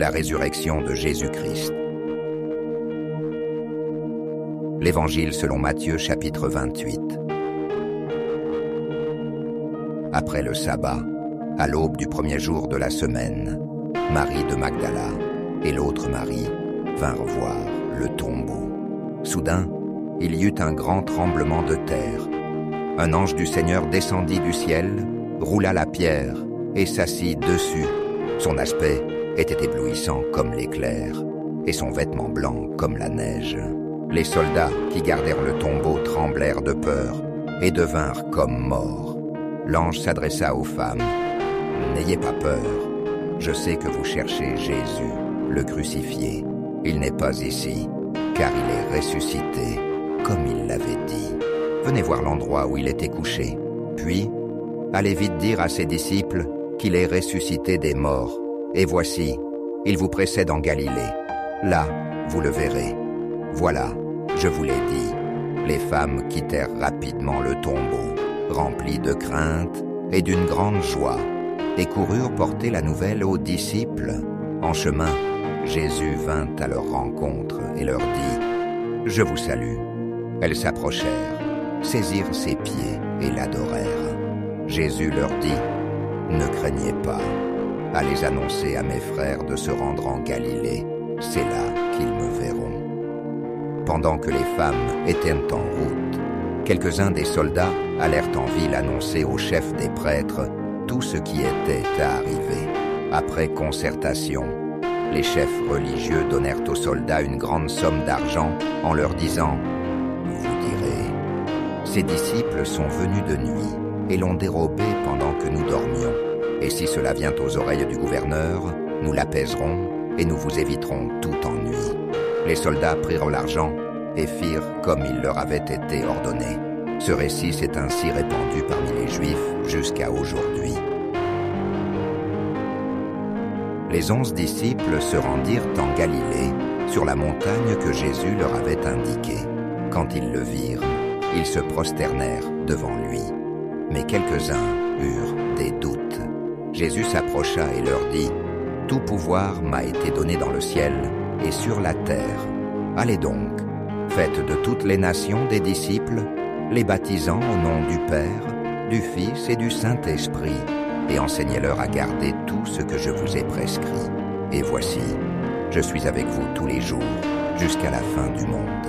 la résurrection de Jésus-Christ. L'Évangile selon Matthieu, chapitre 28. Après le sabbat, à l'aube du premier jour de la semaine, Marie de Magdala et l'autre Marie vinrent voir le tombeau. Soudain, il y eut un grand tremblement de terre. Un ange du Seigneur descendit du ciel, roula la pierre et s'assit dessus. Son aspect était éblouissant comme l'éclair, et son vêtement blanc comme la neige. Les soldats qui gardèrent le tombeau tremblèrent de peur et devinrent comme morts. L'ange s'adressa aux femmes. « N'ayez pas peur, je sais que vous cherchez Jésus, le crucifié. Il n'est pas ici, car il est ressuscité, comme il l'avait dit. Venez voir l'endroit où il était couché. Puis, allez vite dire à ses disciples qu'il est ressuscité des morts. Et voici, il vous précède en Galilée. Là, vous le verrez. Voilà, je vous l'ai dit. » Les femmes quittèrent rapidement le tombeau, remplies de crainte et d'une grande joie, et coururent porter la nouvelle aux disciples. En chemin, Jésus vint à leur rencontre et leur dit « Je vous salue ». Elles s'approchèrent, saisirent ses pieds et l'adorèrent. Jésus leur dit « Ne craignez pas, allez annoncer à mes frères de se rendre en Galilée, c'est là qu'ils me verront. » Pendant que les femmes étaient en route, quelques-uns des soldats allèrent en ville annoncer au chef des prêtres tout ce qui était à arriver. Après concertation, les chefs religieux donnèrent aux soldats une grande somme d'argent en leur disant « Vous direz, ces disciples sont venus de nuit et l'ont dérobé pendant que nous dormions. Et si cela vient aux oreilles du gouverneur, nous l'apaiserons et nous vous éviterons tout ennui. » Les soldats prirent l'argent et firent comme il leur avait été ordonné. Ce récit s'est ainsi répandu parmi les Juifs jusqu'à aujourd'hui. Les 11 disciples se rendirent en Galilée, sur la montagne que Jésus leur avait indiquée. Quand ils le virent, ils se prosternèrent devant lui. Mais quelques-uns eurent des doutes. Jésus s'approcha et leur dit « Tout pouvoir m'a été donné dans le ciel et sur la terre. Allez donc, faites de toutes les nations des disciples, les baptisant au nom du Père, du Fils et du Saint-Esprit, et enseignez-leur à garder tout ce que je vous ai prescrit. Et voici, je suis avec vous tous les jours, jusqu'à la fin du monde. »